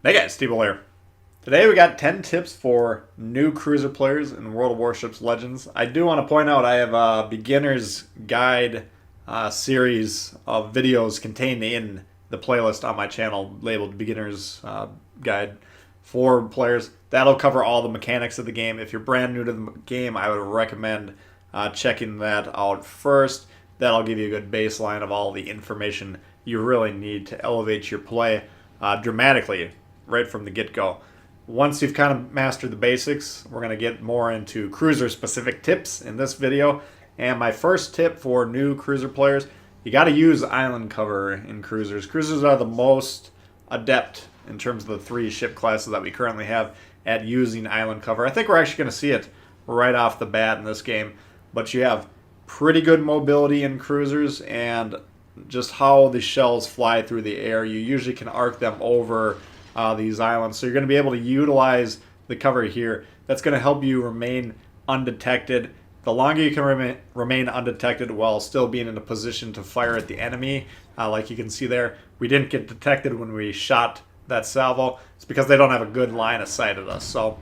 Hey guys, Steve here. Today we got 10 tips for new cruiser players in World of Warships Legends. I do want to point out I have a beginner's guide series of videos contained in the playlist on my channel labeled beginner's guide for players. That'll cover all the mechanics of the game. If you're brand new to the game, I would recommend checking that out first. That'll give you a good baseline of all the information you really need to elevate your play dramatically right from the get-go. Once you've kind of mastered the basics, we're going to get more into cruiser-specific tips in this video. And my first tip for new cruiser players, you got to use island cover in cruisers. Cruisers are the most adept in terms of the three ship classes that we currently have at using island cover. I think we're actually going to see it right off the bat in this game. But you have pretty good mobility in cruisers, and just how the shells fly through the air, you usually can arc them over these islands. So you're going to be able to utilize the cover here. That's going to help you remain undetected. The longer you can remain undetected while still being in a position to fire at the enemy, like you can see there, we didn't get detected when we shot that salvo. It's because they don't have a good line of sight at us. So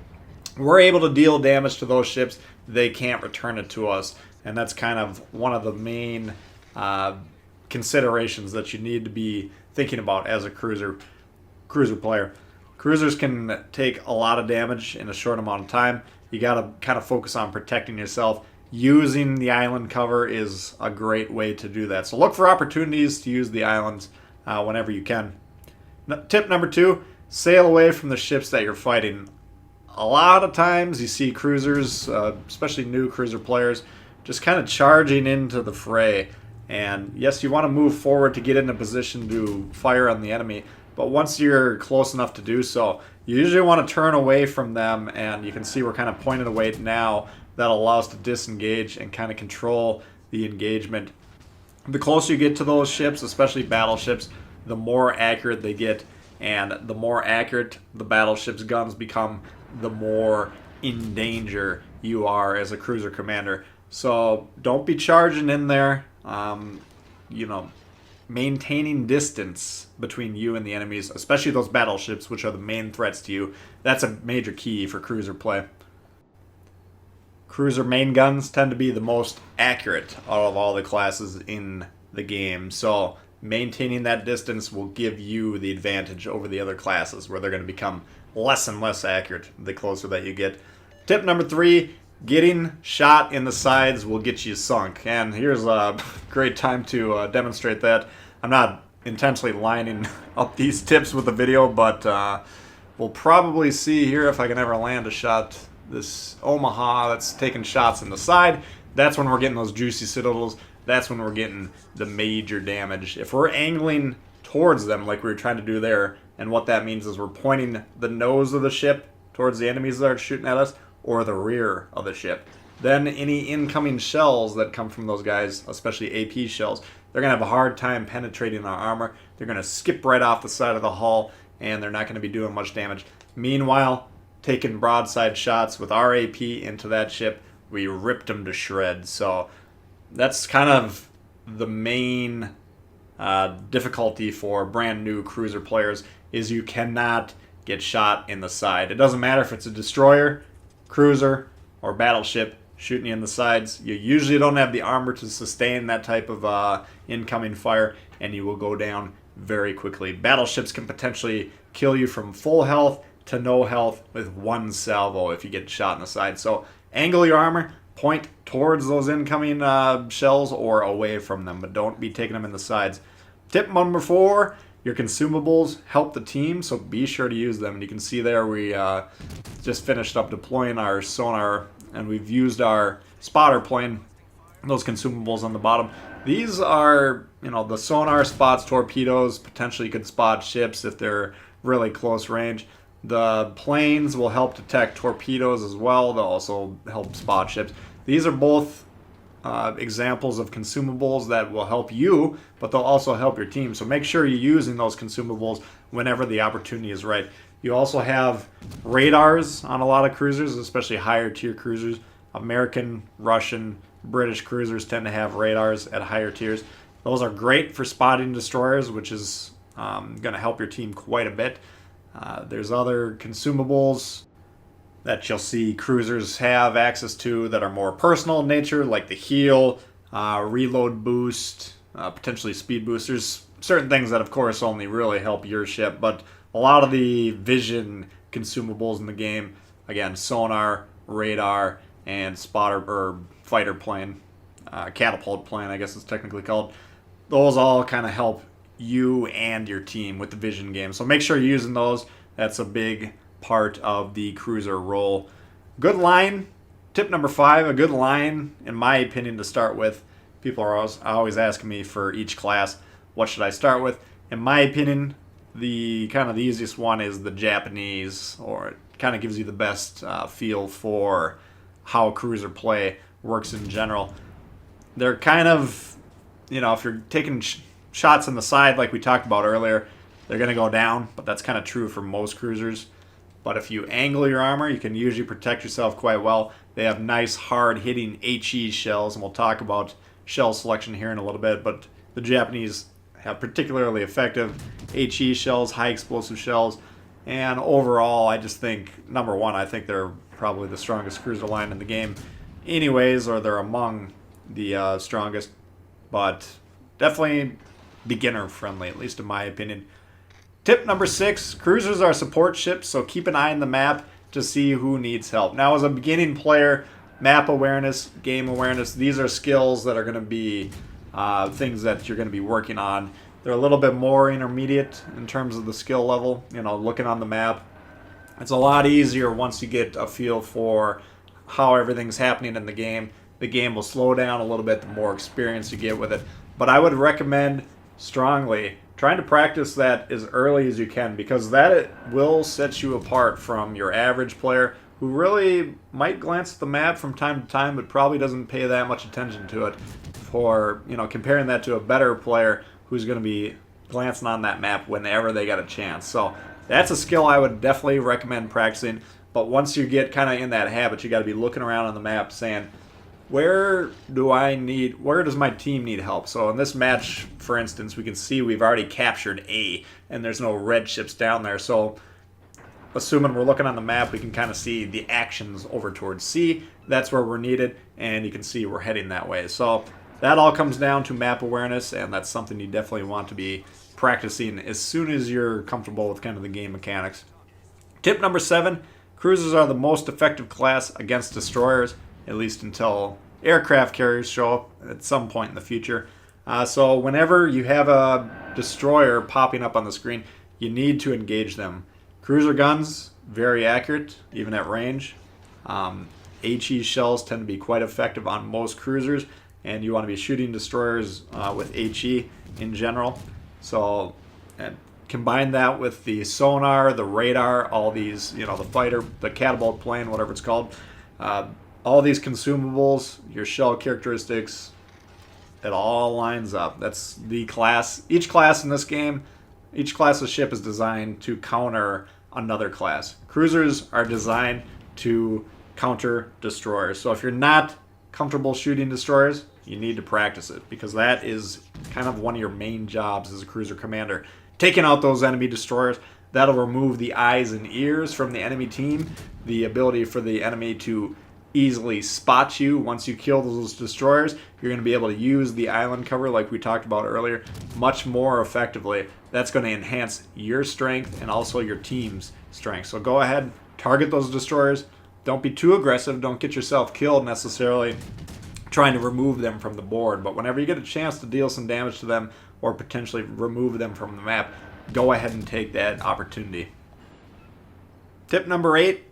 we're able to deal damage to those ships. They can't return it to us. And that's kind of one of the main considerations that you need to be thinking about as a cruiser player. Cruisers can take a lot of damage in a short amount of time. You got to kind of focus on protecting yourself. Using the island cover is a great way to do that. So look for opportunities to use the islands whenever you can. Tip number 2, sail away from the ships that you're fighting. A lot of times you see cruisers, especially new cruiser players, just kind of charging into the fray. And yes, you want to move forward to get in a position to fire on the enemy. But once you're close enough to do so, you usually want to turn away from them, and you can see we're kind of pointed away now. That'll allow us to disengage and kind of control the engagement. The closer you get to those ships, especially battleships, the more accurate they get, and the more accurate the battleship's guns become, the more in danger you are as a cruiser commander. So don't be charging in there. Maintaining distance between you and the enemies, especially those battleships, which are the main threats to you, that's a major key for cruiser play. Cruiser main guns tend to be the most accurate out of all the classes in the game, so maintaining that distance will give you the advantage over the other classes, where they're going to become less and less accurate the closer that you get. Tip number 3, getting shot in the sides will get you sunk. And here's a great time to demonstrate that. I'm not intentionally lining up these tips with the video, but we'll probably see here if I can ever land a shot. This Omaha that's taking shots in the side, that's when we're getting those juicy citadels. That's when we're getting the major damage. If we're angling towards them like we were trying to do there, and what that means is we're pointing the nose of the ship towards the enemies that are shooting at us, or the rear of the ship, then any incoming shells that come from those guys, especially AP shells, they're going to have a hard time penetrating our armor. They're going to skip right off the side of the hull, and they're not going to be doing much damage. Meanwhile, taking broadside shots with our AP into that ship, we ripped them to shreds. So that's kind of the main difficulty for brand new cruiser players, is you cannot get shot in the side. It doesn't matter if it's a destroyer, cruiser, or battleship shooting you in the sides. You usually don't have the armor to sustain that type of incoming fire, and you will go down very quickly. Battleships can potentially kill you from full health to no health with one salvo if you get shot in the side. So angle your armor, point towards those incoming shells or away from them, but don't be taking them in the sides. Tip number 4, your consumables help the team, so be sure to use them. And you can see there we just finished up deploying our sonar, and we've used our spotter plane, those consumables on the bottom. These are, the sonar spots torpedoes. Potentially you could spot ships if they're really close range. The planes will help detect torpedoes as well. They'll also help spot ships. These are both examples of consumables that will help you, but they'll also help your team. So make sure you're using those consumables whenever the opportunity is right. You also have radars on a lot of cruisers, especially higher tier cruisers. American, Russian, British cruisers tend to have radars at higher tiers. Those are great for spotting destroyers, which is going to help your team quite a bit. There's other consumables that you'll see cruisers have access to that are more personal in nature, like the heal, reload boost, potentially speed boosters. Certain things that, of course, only really help your ship, but a lot of the vision consumables in the game, again, sonar, radar, and spotter or fighter plane, catapult plane, I guess it's technically called. Those all kind of help you and your team with the vision game. So make sure you're using those. That's a big part of the cruiser role. Good line. Tip number 5, a good line, in my opinion, to start with. People are always asking me for each class, what should I start with? In my opinion, the easiest one is the Japanese, or it kind of gives you the best feel for how cruiser play works in general. They're kind of, if you're taking shots on the side like we talked about earlier, they're going to go down, but that's kind of true for most cruisers. But if you angle your armor, you can usually protect yourself quite well. They have nice, hard-hitting HE shells, and we'll talk about shell selection here in a little bit, but the Japanese have particularly effective HE shells, high explosive shells, and overall, I just think, number one, I think they're probably the strongest cruiser line in the game anyways, or they're among the strongest, but definitely beginner-friendly, at least in my opinion. Tip number 6, cruisers are support ships, so keep an eye on the map to see who needs help. Now, as a beginning player, map awareness, game awareness, these are skills that are going to be things that you're going to be working on. They're a little bit more intermediate in terms of the skill level, looking on the map. It's a lot easier once you get a feel for how everything's happening in the game. The game will slow down a little bit the more experience you get with it. But I would recommend strongly trying to practice that as early as you can, because that will set you apart from your average player who really might glance at the map from time to time but probably doesn't pay that much attention to it, for comparing that to a better player who's going to be glancing on that map whenever they got a chance. So that's a skill I would definitely recommend practicing. But once you get kind of in that habit, you got to be looking around on the map saying, where does my team need help? So in this match, for instance, we can see we've already captured A, and there's no red ships down there. So assuming we're looking on the map, we can kind of see the actions over towards C. That's where we're needed, and you can see we're heading that way. So that all comes down to map awareness, and that's something you definitely want to be practicing as soon as you're comfortable with kind of the game mechanics. Tip number 7, cruisers are the most effective class against destroyers, at least until aircraft carriers show up at some point in the future. So whenever you have a destroyer popping up on the screen, you need to engage them. Cruiser guns, very accurate, even at range. HE shells tend to be quite effective on most cruisers, and you want to be shooting destroyers with HE in general. So combine that with the sonar, the radar, all these, the fighter, the catapult plane, whatever it's called. All these consumables, your shell characteristics, it all lines up. That's the class. Each class in this game, each class of ship is designed to counter another class. Cruisers are designed to counter destroyers. So if you're not comfortable shooting destroyers, you need to practice it, because that is kind of one of your main jobs as a cruiser commander. Taking out those enemy destroyers, that'll remove the eyes and ears from the enemy team, the ability for the enemy to easily spot you. Once you kill those destroyers, you're going to be able to use the island cover like we talked about earlier much more effectively. That's going to enhance your strength and also your team's strength. So go ahead, target those destroyers. Don't be too aggressive. Don't get yourself killed necessarily trying to remove them from the board. But whenever you get a chance to deal some damage to them or potentially remove them from the map, go ahead and take that opportunity. Tip number 8.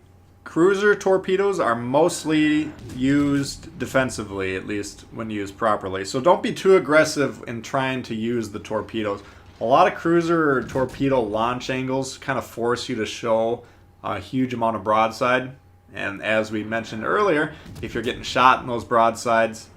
Cruiser torpedoes are mostly used defensively, at least when used properly. So don't be too aggressive in trying to use the torpedoes. A lot of cruiser torpedo launch angles kind of force you to show a huge amount of broadside. And as we mentioned earlier, if you're getting shot in those broadsides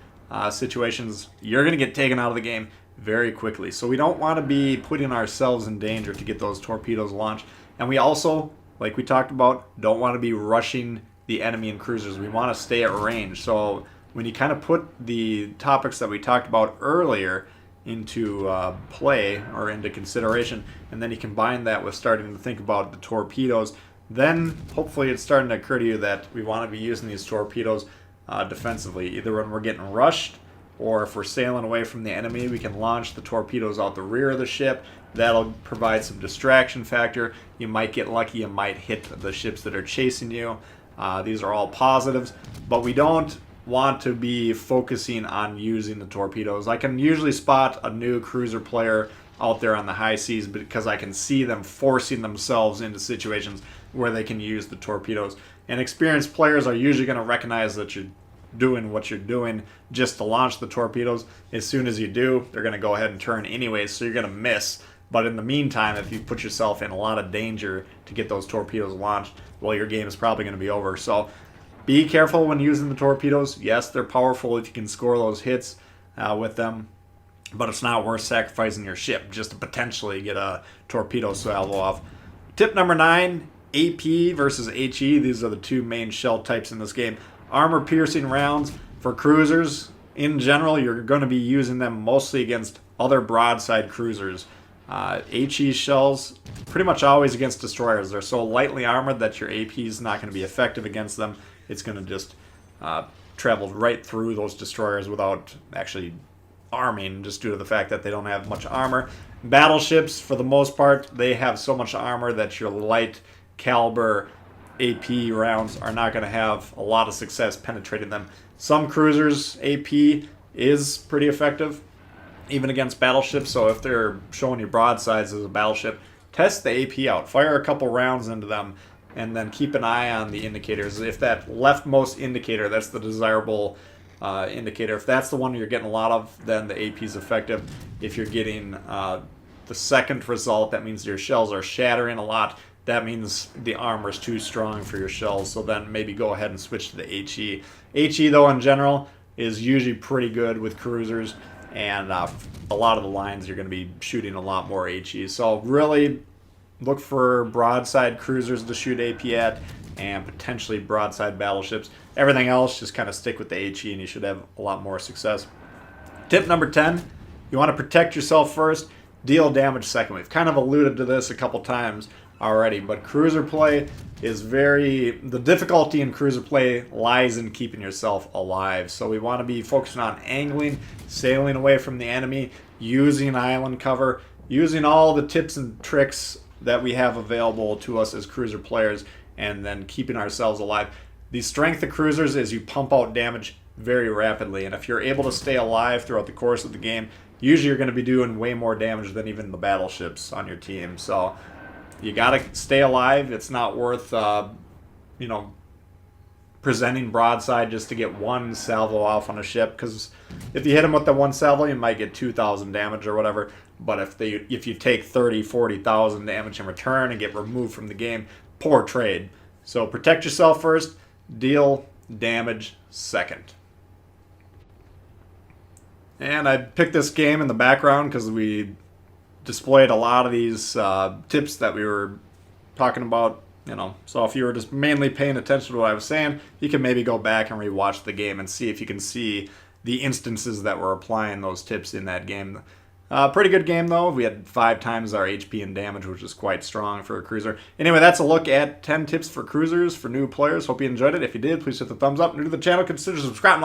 situations, you're going to get taken out of the game very quickly. So we don't want to be putting ourselves in danger to get those torpedoes launched. And we also, like we talked about, don't want to be rushing the enemy and cruisers. We want to stay at range. So when you kind of put the topics that we talked about earlier into play or into consideration, and then you combine that with starting to think about the torpedoes, then hopefully it's starting to occur to you that we want to be using these torpedoes defensively, either when we're getting rushed or if we're sailing away from the enemy. We can launch the torpedoes out the rear of the ship. That'll provide some distraction factor. You might get lucky, you might hit the ships that are chasing you. These are all positives, but we don't want to be focusing on using the torpedoes. I can usually spot a new cruiser player out there on the high seas because I can see them forcing themselves into situations where they can use the torpedoes. And experienced players are usually going to recognize that you're doing what you're doing just to launch the torpedoes. As soon as you do, they're going to go ahead and turn anyways, so you're going to miss. But in the meantime, if you put yourself in a lot of danger to get those torpedoes launched, well, your game is probably going to be over. So be careful when using the torpedoes. Yes, they're powerful if you can score those hits with them, but it's not worth sacrificing your ship just to potentially get a torpedo salvo off. Tip number 9, AP versus HE. These are the two main shell types in this game. Armor-piercing rounds for cruisers. In general, you're going to be using them mostly against other broadside cruisers. HE shells, pretty much always against destroyers. They're so lightly armored that your AP is not going to be effective against them. It's going to just travel right through those destroyers without actually arming, just due to the fact that they don't have much armor. Battleships, for the most part, they have so much armor that your light caliber AP rounds are not going to have a lot of success penetrating them. Some cruisers, AP is pretty effective, even against battleships. So if they're showing you broadsides as a battleship, test the AP out. Fire a couple rounds into them, and then keep an eye on the indicators. If that leftmost indicator, that's the desirable indicator, if that's the one you're getting a lot of, then the AP is effective. If you're getting the second result, that means your shells are shattering a lot. That means the armor is too strong for your shells, so then maybe go ahead and switch to the HE. HE, though, in general, is usually pretty good with cruisers, and a lot of the lines you're going to be shooting a lot more HE. So really look for broadside cruisers to shoot AP at, and potentially broadside battleships. Everything else, just kind of stick with the HE, and you should have a lot more success. Tip number 10, you want to protect yourself first, deal damage second. We've kind of alluded to this a couple times already, but cruiser play is the difficulty in cruiser play lies in keeping yourself alive. So we want to be focusing on angling, sailing away from the enemy, using island cover, using all the tips and tricks that we have available to us as cruiser players, and then keeping ourselves alive. The strength of cruisers is you pump out damage very rapidly, and if you're able to stay alive throughout the course of the game, usually you're going to be doing way more damage than even the battleships on your team. So you got to stay alive. It's not worth, presenting broadside just to get one salvo off on a ship, because if you hit them with the one salvo, you might get 2,000 damage or whatever. But if you take 30, 40,000 damage in return and get removed from the game, poor trade. So protect yourself first, deal damage second. And I picked this game in the background because we displayed a lot of these tips that we were talking about, so if you were just mainly paying attention to what I was saying, you can maybe go back and rewatch the game and see if you can see the instances that we're applying those tips in that game. Pretty good game, though. We had 5 times our HP and damage, which is quite strong for a cruiser. Anyway, that's a look at 10 tips for cruisers for new players. Hope you enjoyed it. If you did, please hit the thumbs up. New to the channel, consider subscribing.